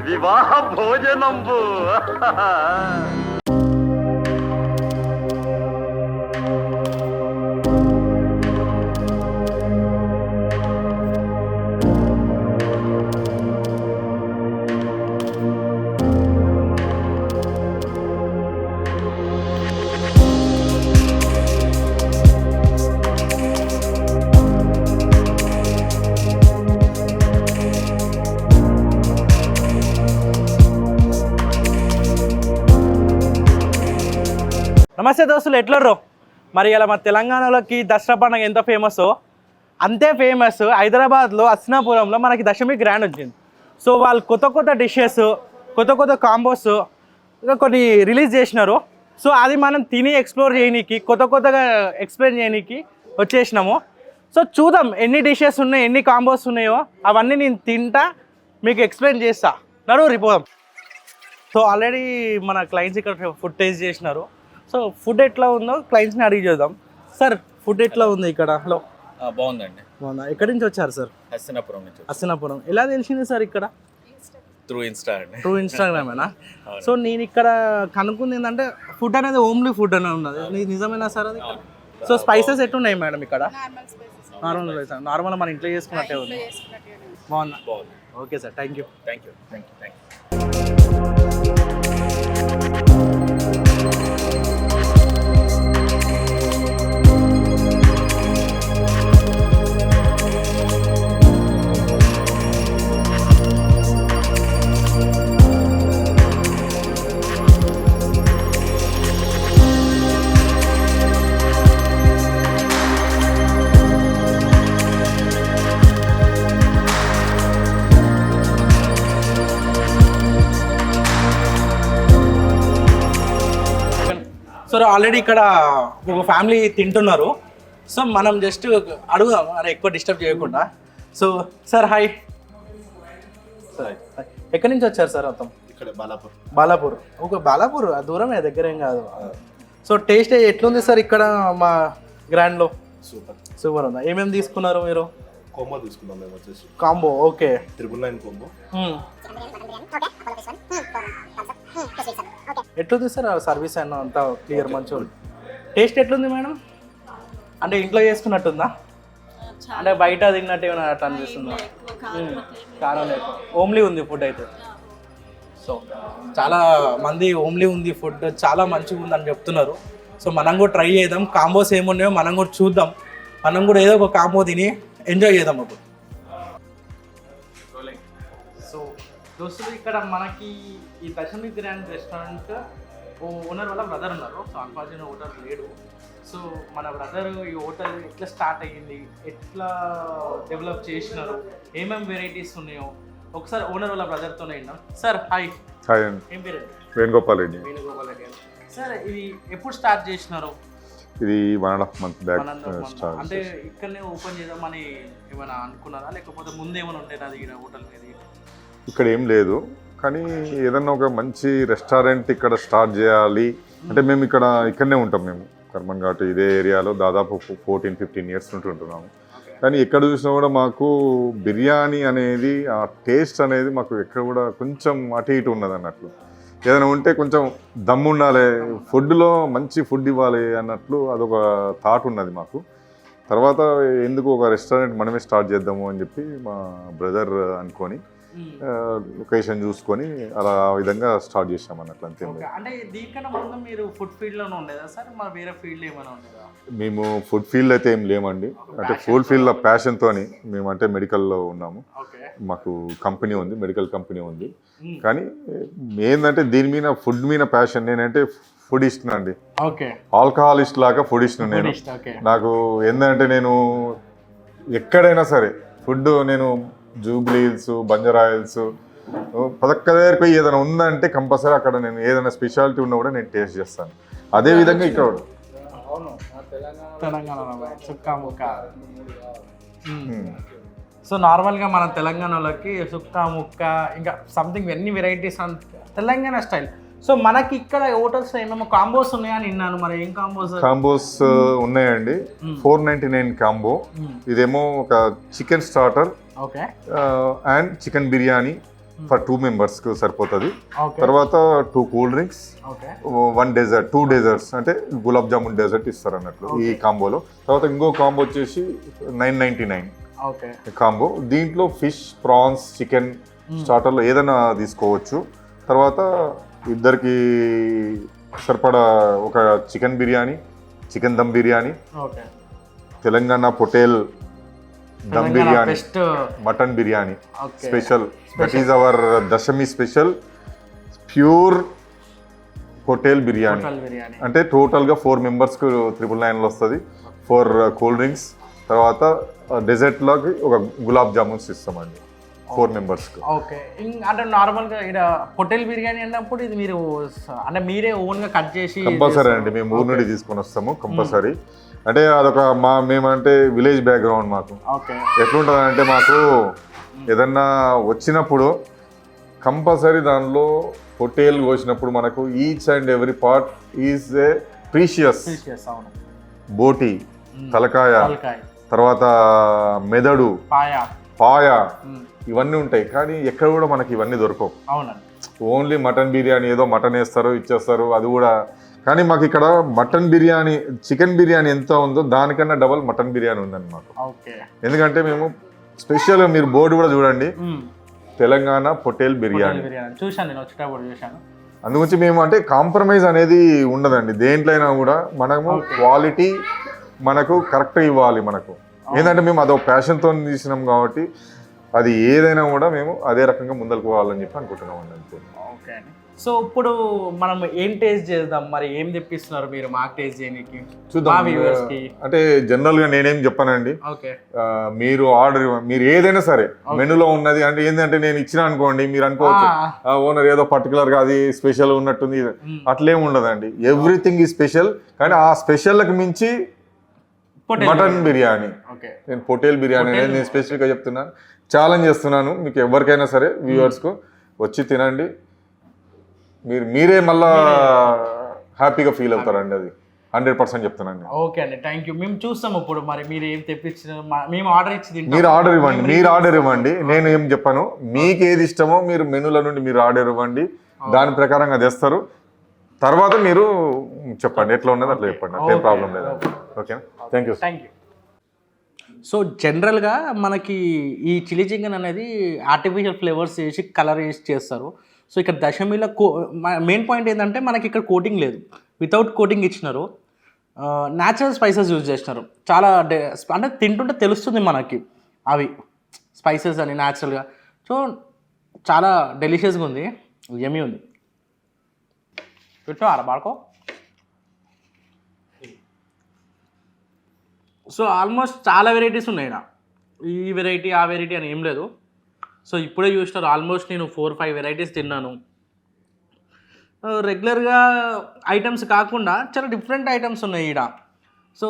వివాహ భోజనంబు. నమస్తే దోస్తులు, ఎట్లర్రో మరి ఇలా మా తెలంగాణలోకి దసరా పండుగ ఎంత ఫేమస్ అంతే ఫేమస్ హైదరాబాద్లో హస్తినాపురంలో మనకి దశమి గ్రాండ్ వచ్చింది. సో వాళ్ళు కొత్త కొత్త డిషెస్, కొత్త కొత్త కాంబోస్ ఇంకా కొన్ని రిలీజ్ చేసినారు. సో అది మనం తిని ఎక్స్ప్లోర్ చేయనీకి, కొత్త కొత్తగా ఎక్స్ప్లెయిన్ చేయనీకి వచ్చేసినాము. సో చూద్దాం ఎన్ని డిషెస్ ఉన్నాయి, ఎన్ని కాంబోస్ ఉన్నాయో అవన్నీ నేను తింటా మీకు ఎక్స్ప్లెయిన్ చేస్తా. రిపోదాం. సో ఆల్రెడీ మన క్లయింట్స్ ఇక్కడ ఫుడ్ టేస్ట్ చేసినారు. సో ఫుడ్ ఎట్లా ఉందో క్లయింట్స్ని అడిగి చూద్దాం. సార్ ఫుడ్ ఎట్లా ఉంది ఇక్కడ? హలో, బాగుందండి. బాగుందా? ఎక్కడి నుంచి వచ్చారు సార్? హస్తినాపురం నుంచి. హస్తినాపురం ఎలా తెలిసింది సార్ ఇక్కడ? త్రూ ఇన్స్టా అండి. త్రూ ఇన్స్టాగ్రామేనా? సో నేను ఇక్కడ కనుక్కుంది ఏంటంటే ఫుడ్ అనేది ఓన్లీ ఫుడ్ అనే ఉన్నది, నిజమేనా సార్ అది? సో స్పైసెస్ ఎట్టున్నాయి మేడం ఇక్కడ? నార్మల్ మన ఇంట్లో చేసుకున్నట్టే ఉంది. బాగుందా? బాగుంది. Okay sir, thank you. Thank you, thank you, thank you. So already ఇక్కడ ఒక ఫ్యామిలీ తింటున్నారు. సో మనం జస్ట్ అడుగుదాం అని ఎక్కువ డిస్టర్బ్ చేయకుండా. So sir hi. సార్ ఎక్కడి నుంచి వచ్చారు సార్? మొత్తం ఇక్కడ బాలాపూర్. బాలాపూర్. ఓకే, బాలాపూర్ దూరమే, దగ్గర ఏం కాదు. సో టేస్ట్ ఎట్లుంది సార్ ఇక్కడ మా గ్రాండ్లో? సూపర్ సూపర్ ఉందా? ఏమేమి తీసుకున్నారు మీరు? కాంబో తీసుకున్నాం మేము వచ్చేసి. Combo, okay. 999 కాంబో. ఎట్లుంది సార్ సర్వీస్ అయినా అంతా క్లియర్ మంచిగా? టేస్ట్ ఎట్లుంది మేడం? అంటే ఇంట్లో చేసుకున్నట్టుందా? అంటే బయట తిన్నట్టు ఏమైనా అట్లా అనిపిస్తుందా? కారం లేదు, ఓమ్లీ ఉంది ఫుడ్ అయితే. సో చాలా మంది ఓమ్లీ ఉంది ఫుడ్, చాలా మంచిగా ఉంది అని చెప్తున్నారు. సో మనం కూడా ట్రై చేద్దాం. కాంబోస్ ఏమున్నాయో మనం కూడా చూద్దాం. మనం కూడా ఏదో ఒక కాంబో తిని ఎంజాయ్ చేద్దాం అప్పుడు. సో దోస్తులు, ఇక్కడ మనకి ఈ దశమి గ్రాండ్ రెస్టారెంట్ ఓనర్ వల్ల బ్రదర్ ఉన్నారు. సో అన్ఫార్చునేట్ ఓనర్ లేడు. సో మన బ్రదర్ ఈ హోటల్ ఎట్లా స్టార్ట్ అయ్యింది, ఎట్లా డెవలప్ చేసినారు, ఏమేమి వెరైటీస్ ఉన్నాయో ఒకసారి ఓనర్ వాళ్ళ బ్రదర్తోనే విన్నాం. Sir hi. హాయ్ అండి. ఏం పేరు? వేణుగోపాల్ రెడ్డి. వేణుగోపాల్ రెడ్డి. సార్ ఇది ఎప్పుడు స్టార్ట్ చేసినారు? ఇది 1.5 month బ్యాక్ స్టార్ట్. అంటే ఇక్కడనే ఓపెన్ చేద్దామని ఏమైనా అనుకున్నారా, లేకపోతే ముందు ఏమైనా ఉండేదా అది హోటల్ మీద? ఇక్కడ ఏం లేదు, కానీ ఏదన్నా ఒక మంచి రెస్టారెంట్ ఇక్కడ స్టార్ట్ చేయాలి అంటే మేము ఇక్కడనే ఉంటాం. మేము కర్మన్ ఘాట్ ఇదే ఏరియాలో దాదాపు 14-15 years నుండి ఉంటున్నాము. కానీ ఎక్కడ చూసినా కూడా మాకు బిర్యానీ అనేది ఆ టేస్ట్ అనేది మాకు ఎక్కడ కూడా కొంచెం అటు ఇటు ఉన్నది అన్నట్లు. ఏదైనా ఉంటే కొంచెం దమ్ము ఉండాలి, ఫుడ్లో మంచి ఫుడ్ ఇవ్వాలి అన్నట్లు అదొక థాట్ ఉన్నది మాకు. తర్వాత ఎందుకు ఒక రెస్టారెంట్ మనమే స్టార్ట్ చేద్దాము అని చెప్పి మా బ్రదర్ అనుకొని లొకేషన్ చూసుకొని అలా ఆ విధంగా స్టార్ట్ చేసాం అన్నట్లు. అంతే. అంటే దీనికన్నా ముందు మీరు ఫుడ్ ఫీల్డ్లోనే ఉండేదా సార్? మరి వేరే ఫీల్డ్ ఏమైనా ఉండేదా? మేము ఫుడ్ ఫీల్డ్ అయితే ఏం లేమండి. అంటే ఫుడ్ ఫీల్డ్లో ప్యాషన్తోని మేము అంటే మెడికల్లో ఉన్నాము. మాకు కంపెనీ ఉంది, మెడికల్ కంపెనీ ఉంది. కానీ ఏంటంటే దీని మీద ఫుడ్ మీద ప్యాషన్. నేనంటే ఫుడిస్ట్ అండి, ఆల్కహాలిస్ట్ లాగా ఫుడిస్ట్ నేను. నాకు ఏంటంటే నేను ఎక్కడైనా సరే ఫుడ్, నేను జూబ్లీ హిల్స్, బంజారా హిల్స్, పదక్క దగ్గరికి పోయి ఏదైనా ఉందంటే కంపల్సరీ అక్కడ నేను ఏదైనా స్పెషాలిటీ ఉన్నా కూడా నేను టేస్ట్ చేస్తాను. అదే విధంగా ఇక్కడ సో నార్మల్గా మన తెలంగాణలోకి సుక్క ముక్క ఇంకా సంథింగ్ ఎన్ని వెరైటీస్ తెలంగాణ స్టైల్. సో మనకి ఇక్కడ హోటల్స్ ఏమేమో కాంబోస్ ఉన్నాయని విన్నాను, మరి ఏం కాంబోస్? కాంబోస్ ఉన్నాయండి. 499 కాంబో. ఇదేమో ఒక chicken starter okay and chicken biryani for 2 members కు సరిపోతుంది. ఓకే తర్వాత 2 cool drinks, okay 1 dessert, 2 desserts అంటే గులాబ్ జామున్ డెజర్ట్ ఇస్తారు అన్నట్లు ఈ కాంబోలో. తర్వాత ఇంకో కాంబో వచ్చేసి 999 ఓకే కాంబో. దీంట్లో ఫిష్, ప్రాన్స్, చికెన్ స్టార్టర్లో ఏదైనా తీసుకోవచ్చు. తర్వాత ఇద్దరికి సరిపడా ఒక chicken biryani, chicken dum biryani, okay Telangana పొటేల్ dum biryani, best mutton biryani okay special. That is our Dashami special pure hotel biryani. Hotel biryani అంటే టోటల్గా 4 members-కు 999 వస్తుంది. 4 కూల్ డ్రింక్స్, తర్వాత డెజర్ట్లోకి ఒక గులాబ్ జామున్స్ ఇస్తామండి 4 members-కు. ఓకే. అంటే నార్మల్గా ఇక్కడ హోటల్ బిర్యానీ అన్నప్పుడు ఇది మీరు అంటే మీరే ఓన్గా కట్ చేసి కంపల్సరీ అండి, మేము ఊరు నుండి తీసుకొని వస్తాము కంపల్సరీ. అంటే అదొక మేమంటే విలేజ్ బ్యాక్గ్రౌండ్ మాకు. ఓకే ఎట్లుంటుంది అంటే మాకు ఏదన్నా వచ్చినప్పుడు కంపల్సరీ దానిలో హోటల్ కోసినప్పుడు మనకు each and every part is a precious. అవును. బోటి, తలకాయ, తర్వాత మెదడు, పాయ ఇవన్నీ ఉంటాయి. కానీ ఎక్కడ కూడా మనకి ఇవన్నీ దొరకవు. అవునండి. ఓన్లీ మటన్ బిర్యానీ ఏదో మటన్ వేస్తారు ఇచ్చేస్తారు, అది కూడా. కానీ మాకు ఇక్కడ మటన్ బిర్యానీ, చికెన్ బిర్యానీ ఎంత ఉందో దానికన్నా డబల్ మటన్ బిర్యానీ ఉందండి మాకు. ఓకే. ఎందుకంటే మేము స్పెషల్గా, మీరు బోర్డు కూడా చూడండి, తెలంగాణ పొటేల్ బిర్యానీ చూశాను, నేను వచ్చేటప్పుడు చూశాను. అందుగురించి మేము అంటే కాంప్రమైజ్ అనేది ఉండదండి దేంట్లో అయినా కూడా. మనము క్వాలిటీ మనకు కరెక్ట్ ఇవ్వాలి. మనకు ఏంటంటే మేము అదో ప్యాషన్తో తీసినాం కాబట్టి అది ఏదైనా కూడా మేము అదే రకంగా ముందరకు పోవాలని చెప్పి అనుకుంటున్నాం అండి. ఓకే అండి. సో ఇప్పుడు మనం ఏం టేస్ట్ చేద్దాం, మరి ఏం తెప్పిస్తున్నారు మీరు మాకు టేస్ట్ చేయడానికి? చూద్దాం. అంటే జనరల్గా నేనేం చెప్పానండి, మీరు ఆర్డర్ మీరు ఏదైనా సరే మెనూలో ఉన్నది అంటే ఏంటంటే నేను ఇచ్చిన అనుకోండి, మీరు అనుకోవచ్చు ఓనర్ ఏదో పర్టికులర్గా అది స్పెషల్ ఉన్నట్టుంది. అట్లేం ఉండదండి, ఎవ్రీథింగ్ ఈ స్పెషల్. కానీ ఆ స్పెషల్కి మించి మటన్ బిర్యానీ, నేను పొటేల్ బిర్యానీ అనేది నేను స్పెసిఫిక్గా చెప్తున్నాను, ఛాలెంజ్ చేస్తున్నాను మీకు ఎవరికైనా సరే వ్యూవర్స్కు. వచ్చి తినండి, మీరే మళ్ళా హ్యాపీగా ఫీల్ అవుతారండి. అది 100% చెప్తున్నాను. ఓకే అండి, థ్యాంక్ యూ. మేము చూస్తాము ఇప్పుడు. మరి మీరు ఏం తెప్పించిన మేము ఆర్డర్ ఇచ్చి మీరు ఆర్డర్ ఇవ్వండి. నేను ఏం చెప్పాను, మీకు ఏది ఇష్టమో మీరు మెనూల నుండి మీరు ఆర్డర్ ఇవ్వండి, దాని ప్రకారంగా తెస్తారు. తర్వాత మీరు చెప్పండి ఎట్లా ఉన్నది అట్లా చెప్పండి, ఏం ప్రాబ్లం లేదు. Okay, thank you. సో జనరల్గా మనకి ఈ చిల్లీ చికెన్ అనేది ఆర్టిఫిషియల్ ఫ్లేవర్స్ వేసి కలర్ వేసి చేస్తారు. సో ఇక్కడ దశమిలో మెయిన్ పాయింట్ ఏంటంటే మనకి ఇక్కడ కోటింగ్ లేదు, వితౌట్ కోటింగ్ ఇచ్చినారు. న్యాచురల్ స్పైసెస్ యూజ్ చేసినారు. చాలా అంటే తింటుంటే తెలుస్తుంది మనకి అవి స్పైసెస్ అని న్యాచురల్గా. సో చాలా డెలిషియస్గా ఉంది, యమ్మీ ఉంది. పెట్టారా బాడుకో? సో ఆల్మోస్ట్ చాలా వెరైటీస్ ఉన్నాయి ఇక్కడ. ఈ వెరైటీ ఆ వెరైటీ అని ఏం లేదు. సో ఇప్పుడే చూసినారు, ఆల్మోస్ట్ నేను 4-5 వెరైటీస్ తిన్నాను. రెగ్యులర్గా ఐటమ్స్ కాకుండా చాలా డిఫరెంట్ ఐటమ్స్ ఉన్నాయి ఇక్కడ. సో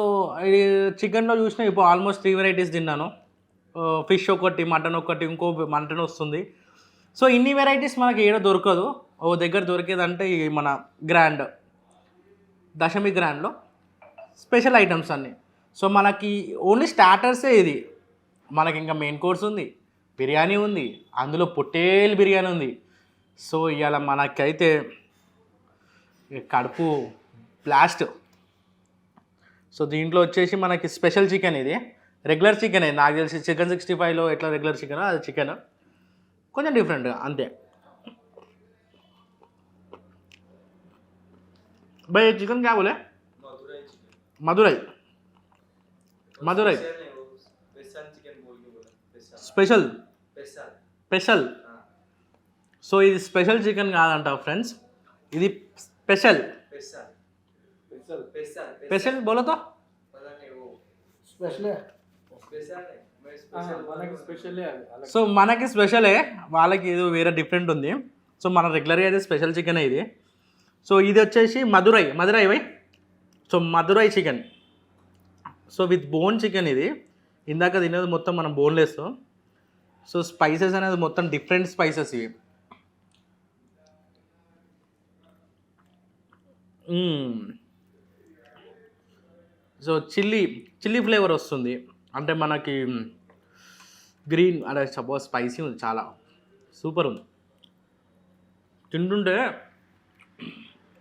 చికెన్లో చూసినా ఇప్పుడు ఆల్మోస్ట్ 3 వెరైటీస్ తిన్నాను. ఫిష్ ఒకటి, మటన్ ఒకటి, ఇంకో మటన్ వస్తుంది. సో ఇన్ని వెరైటీస్ మనకి ఏడో దొరకదు. ఓ దగ్గర దొరికేదంటే మన గ్రాండ్ దశమి గ్రాండ్లో స్పెషల్ ఐటమ్స్ అన్నీ. సో మనకి ఓన్లీ స్టార్టర్సే ఇది. మనకి ఇంకా మెయిన్ కోర్స్ ఉంది, బిర్యానీ ఉంది, అందులో పొట్టేల్ బిర్యానీ ఉంది. సో ఇవాళ మనకైతే కడుపు బ్లాస్ట్. సో దీంట్లో వచ్చేసి మనకి స్పెషల్ చికెన్, ఇది రెగ్యులర్ చికెన్. నాకు తెలిసి చికెన్ 65లో ఎట్లా రెగ్యులర్ చికెన్, అది చికెన్ కొంచెం డిఫరెంట్గా అంతే. भाई चिकन क्या बोले? Madurai special special. సో ఇది స్పెషల్ చికెన్ కాదంట ఫ్రెండ్స్, ఇది స్పెషల్. స్పెషల్ బోలో తో సో మనకి స్పెషలే, వాళ్ళకి ఏదో వేరే డిఫరెంట్ ఉంది. సో మన రెగ్యులర్గా అయితే స్పెషల్ చికెన్ ఇది. సో ఇది వచ్చేసి మదురై వై. So Madurai chicken, so with bone chicken ఇది. ఇందాక తినేది మొత్తం మనం బోన్లెస్. సో స్పైసెస్ అనేది మొత్తం డిఫరెంట్ స్పైసెస్ ఇవి. సో చిల్లీ ఫ్లేవర్ వస్తుంది. అంటే మనకి గ్రీన్ అంటే సపోజ్ స్పైసీ ఉంది, చాలా సూపర్ ఉంది. తింటుంటే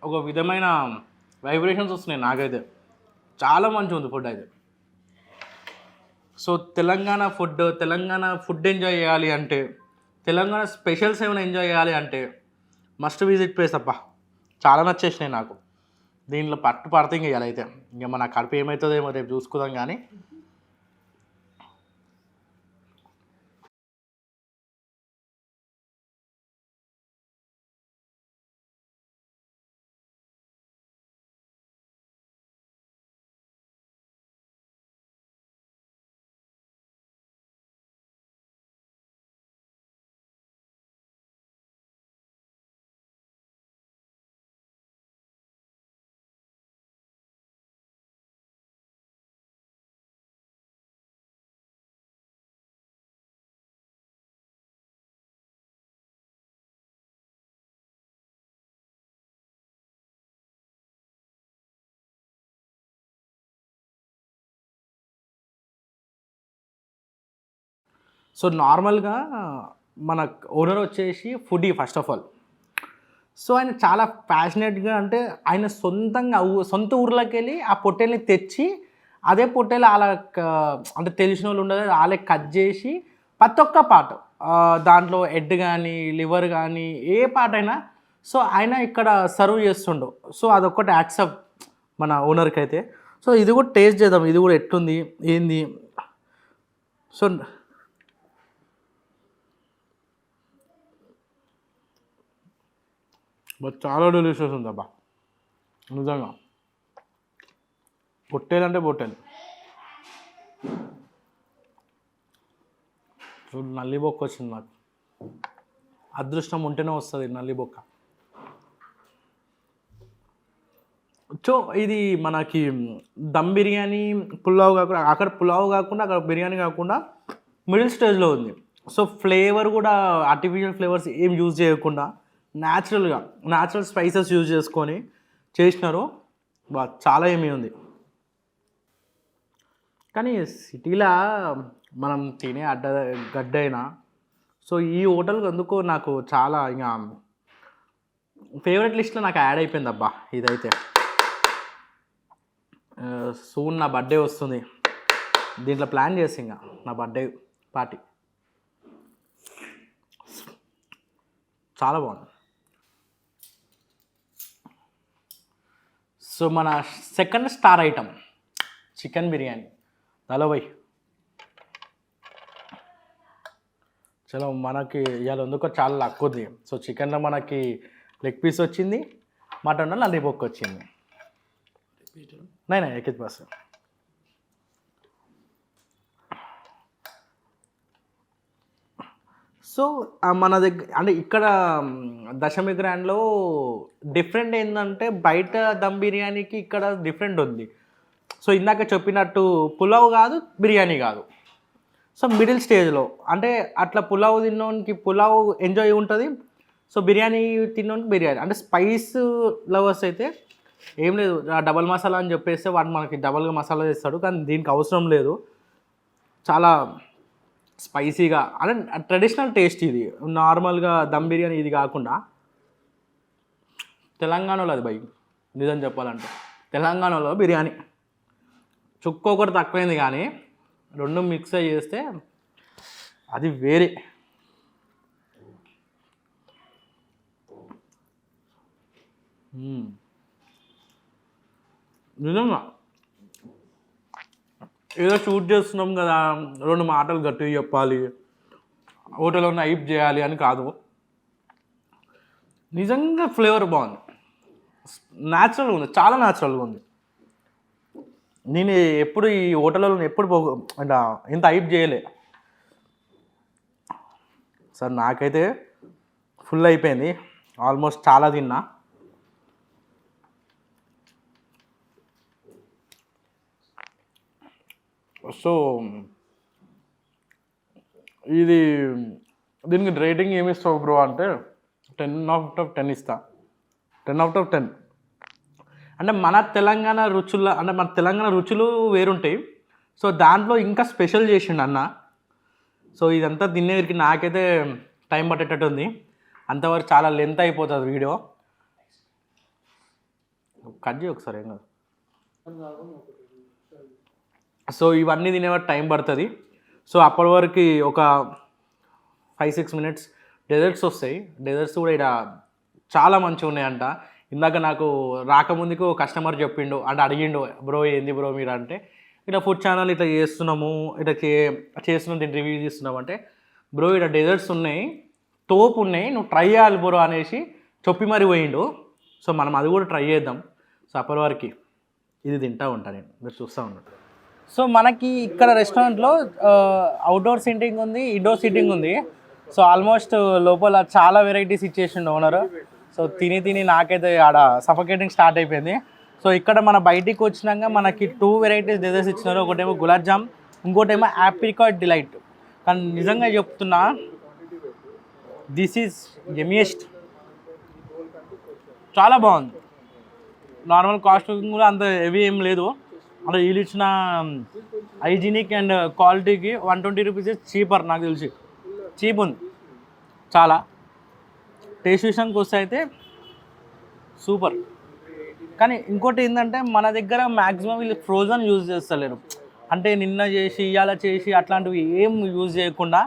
ఒక విధమైన వైబ్రేషన్స్ వస్తున్నాయి నాకైతే. చాలా మంచిగా ఉంది ఫుడ్ అయితే. సో తెలంగాణ ఫుడ్ ఎంజాయ్ చేయాలి అంటే, తెలంగాణ స్పెషల్స్ ఏమైనా ఎంజాయ్ చేయాలి అంటే మస్ట్ విజిట్ ప్లేస్ అబ్బా. చాలా నచ్చేసినాయి నాకు. దీంట్లో పడితే ఇంక ఇవాళ అయితే ఇంక మన కడుపు ఏమవుతుందో ఏమో రేపు చూసుకుందాం. కానీ సో నార్మల్గా మన ఓనర్ వచ్చేసి foodie first of all. So ఆయన చాలా ప్యాషనేట్గా, అంటే ఆయన సొంత ఊర్లోకి వెళ్ళి ఆ పొట్టేల్ని తెచ్చి అదే పొట్టేలు అలా అంటే తెలిసిన వాళ్ళు ఉండదు వాళ్ళే కట్ చేసి ప్రతి ఒక్క పార్ట్ దాంట్లో హెడ్ కానీ లివర్ కానీ ఏ పార్ట్ అయినా సో ఆయన ఇక్కడ సర్వ్ చేస్తుండు. సో అదొక్కటి యాక్సెప్ట్ మన ఓనర్కి అయితే. సో ఇది కూడా టేస్ట్ చేద్దాం, ఇది కూడా ఎట్లుంది ఏంది. సో బట్ చాలా డెలిషియస్ ఉంది అబ్బా నిజంగా. పొట్టేలు అంటే పొట్టేలు. చూడు నల్లి బొక్క వచ్చింది నాకు. అదృష్టం ఉంటేనే వస్తుంది నల్లి బొక్క. సో ఇది మనకి దమ్ బిర్యానీ పులావ్ కాకుండా, అక్కడ పులావ్ కాకుండా అక్కడ బిర్యానీ కాకుండా మిడిల్ స్టేజ్లో ఉంది. సో ఫ్లేవర్ కూడా ఆర్టిఫిషియల్ ఫ్లేవర్స్ ఏం యూజ్ చేయకుండా న్యాచురల్ స్పైసెస్ యూజ్ చేసుకొని చేసినారు. చాలా ఏమీ ఉంది. కానీ సిటీలో మనం తినే గడ్డ అయినా సో ఈ హోటల్కి అందుకు నాకు చాలా ఇంకా ఫేవరెట్ లిస్ట్లో నాకు యాడ్ అయిపోయింది అబ్బా ఇదైతే. సూన్ నా బర్త్డే వస్తుంది, దీంట్లో ప్లాన్ చేసి ఇంకా నా బర్త్డే పార్టీ. చాలా బాగుంది. సో మన second star item chicken biryani. Hello భయ్, చలో మనకి ఇవాళ ఎందుకో చాలా లక్ ఉంది. సో చికెన్లో మనకి లెగ్ పీస్ వచ్చింది, మటన్లో నల్లి బొక్క వచ్చింది. నైనా ఏకిత్ బస్. సో మన దగ్గర అంటే ఇక్కడ దశమి గ్రాండ్లో డిఫరెంట్ ఏంటంటే బయట దమ్ బిర్యానీకి ఇక్కడ డిఫరెంట్ ఉంది. సో ఇందాక చెప్పినట్టు పులావ్ కాదు, బిర్యానీ కాదు. సో మిడిల్ స్టేజ్లో అంటే అట్లా పులావ్ తిన్నోనికి పులావ్ ఎంజాయ్ ఉంటుంది. సో బిర్యానీ తిన్నోనికి బిర్యానీ. అంటే స్పైస్ లవర్స్ అయితే ఏం లేదు, డబల్ మసాలా అని చెప్పేస్తే వాడు మనకి డబల్గా మసాలా చేస్తాడు. కానీ దీనికి అవసరం లేదు, చాలా స్పైసీగా అంటే ట్రెడిషనల్ టేస్ట్ ఇది. నార్మల్గా దమ్ బిర్యానీ ఇది కాకుండా తెలంగాణలో అది బై నిజం చెప్పాలంటే తెలంగాణలో బిర్యానీ చుక్క ఒకటి తక్కువైంది, కానీ రెండు మిక్స్ అయ్యి చేస్తే అది వేరే. నిజంగా ఏదో షూట్ చేస్తున్నాం కదా, రెండు మాటలు గట్టిగా చెప్పాలి, హోటల్లో హైప్ చేయాలి అని కాదు. నిజంగా ఫ్లేవర్ బాగుంది, న్యాచురల్గా ఉంది, చాలా న్యాచురల్గా ఉంది. నేను ఎప్పుడు ఈ హోటల్లో ఎప్పుడు అంటే ఇంత హైప్ చేయలే సార్. నాకైతే ఫుల్ అయిపోయింది, ఆల్మోస్ట్ చాలా తిన్నా. సో దీనికి రేటింగ్ ఏమి ఇస్తావు బ్రో అంటే 10/10 ఇస్తా. 10/10. అంటే మన తెలంగాణ రుచులు వేరుంటాయి. సో దాంట్లో ఇంకా స్పెషల్ చేసిండు అన్న. సో ఇదంతా తినేసరికి నాకైతే టైం పట్టేటట్టు ఉంది. అంతవరకు చాలా లెంత్ అయిపోతుంది వీడియో. కట్ చేయి ఒకసారి ఏం కాదు. సో ఇవన్నీ తినేవారు టైం పడుతుంది. సో అప్పటి వరకు ఒక 5-6 మినిట్స్ డెజర్ట్స్ వస్తాయి. డెజర్ట్స్ కూడా ఇక్కడ చాలా మంచిగా ఉన్నాయంట. ఇందాక నాకు రాకముందుకు కస్టమర్ చెప్పిండు, అంటే అడిగిండు, బ్రో ఏంది బ్రో మీరు అంటే, ఇట్లా ఫుడ్ ఛానల్ ఇట్లా చేస్తున్నాము, ఇట్లా చేస్తున్నాం, దీన్ని రివ్యూ చేస్తున్నాం అంటే, బ్రో ఇక్కడ డెజర్ట్స్ ఉన్నాయి, తోపు ఉన్నాయి, నువ్వు ట్రై చేయాలి బ్రో అనేసి చెప్పి మరి పోయిండు. సో మనం అది కూడా ట్రై చేద్దాం. సో అప్పటి వరకు ఇది తింటూ ఉంటాను నేను, మీరు చూస్తూ ఉన్నట్టు. సో మనకి ఇక్కడ రెస్టారెంట్లో అవుట్డోర్ సీటింగ్ ఉంది, ఇండోర్ సీటింగ్ ఉంది. సో ఆల్మోస్ట్ లోపల చాలా వెరైటీస్ ఇచ్చేసిండు ఓనర్. సో తిని నాకైతే ఆడ సఫకేటింగ్ స్టార్ట్ అయిపోయింది. సో ఇక్కడ మన బయటికి వచ్చినాక మనకి 2 వెరైటీస్ డెజర్ట్స్ ఇచ్చినారు. ఒకటేమో గులాబ్ జామ్, ఇంకోటేమో ఆప్రికాట్ డిలైట్. కానీ నిజంగా చెప్తున్నా, దిస్ ఈజ్ ఎమియెస్ట్. చాలా బాగుంది. నార్మల్ కాస్ట్ కూడా అంత హెవీ ఏం లేదు. అంటే వీళ్ళు ఇచ్చిన హైజీనిక్ అండ్ క్వాలిటీకి 120 రూపీస్ చీపర్. నాకు తెలిసి చీప్ ఉంది చాలా. టేస్ట్ విషయానికి వస్తే అయితే సూపర్. కానీ ఇంకోటి ఏంటంటే మన దగ్గర మ్యాక్సిమం వీళ్ళు ఫ్రోజన్ యూజ్ చేస్తలేరు. అంటే నిన్న చేసి ఇవాళ చేసి అట్లాంటివి ఏం యూజ్ చేయకుండా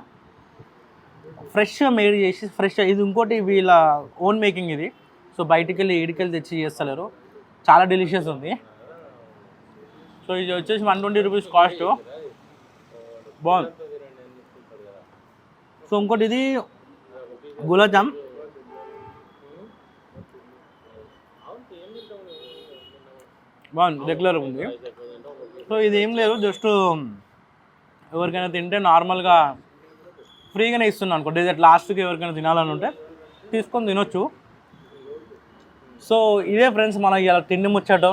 ఫ్రెష్గా మేడ్ చేసి ఇది ఇంకోటి వీళ్ళ ఓన్ మేకింగ్ ఇది. సో బయటికి వెళ్ళి ఈడికెళ్ళి తెచ్చి చేస్తలేరు. చాలా డెలిషియస్ ఉంది. సో ఇది వచ్చేసి 120 రూపీస్ కాస్ట్. బాగుంది. సో ఇంకోటి ఇది గులాబ్ జామ్. బాగుంది, రెగ్యులర్ ఉంది. సో ఇది ఏం లేదు, జస్ట్ ఎవరికైనా తింటే నార్మల్గా ఫ్రీగానే ఇస్తున్నాను అనుకో. డెజర్ట్ లాస్ట్కి ఎవరికైనా తినాలని ఉంటే తీసుకొని తినొచ్చు. సో ఇదే ఫ్రెండ్స్ మనకి ఇలా తిండి ముచ్చట.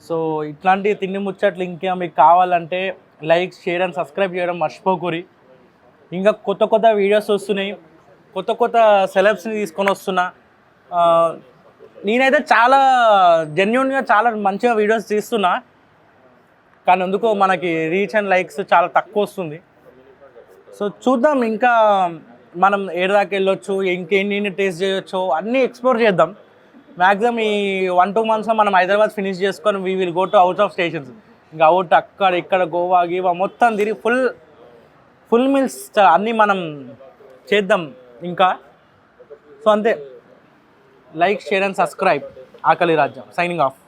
సో ఇట్లాంటి తిండి ముచ్చట్లు ఇంకా మీకు కావాలంటే లైక్, షేర్ అండ్ సబ్స్క్రైబ్ చేయడం మర్చిపోకూరి. ఇంకా కొత్త వీడియోస్ వస్తున్నాయి, కొత్త సెలబ్స్ని తీసుకొని వస్తున్నా. నేనైతే చాలా జెన్యూన్గా చాలా మంచిగా వీడియోస్ తీస్తున్నా, కానీ ఎందుకో మనకి రీచ్ అండ్ లైక్స్ చాలా తక్కువ వస్తుంది. సో చూద్దాం, ఇంకా మనం ఏడాకి వెళ్ళొచ్చు, ఇంకేంటి టేస్ట్ చేయొచ్చు, అన్నీ ఎక్స్ప్లోర్ చేద్దాం. మ్యాక్సిమం ఈ 1-2 మంత్స్లో మనం హైదరాబాద్ ఫినిష్ చేసుకొని we will go to out of stations. ఇంకా అవుట్ అక్కడ ఇక్కడ గోవా గీవా మొత్తం తిరిగి ఫుల్ మీల్స్ అన్నీ మనం చేద్దాం ఇంకా. సో అంతే. Like, share and subscribe. ఆకలి రాజ్యం సైనింగ్ ఆఫ్.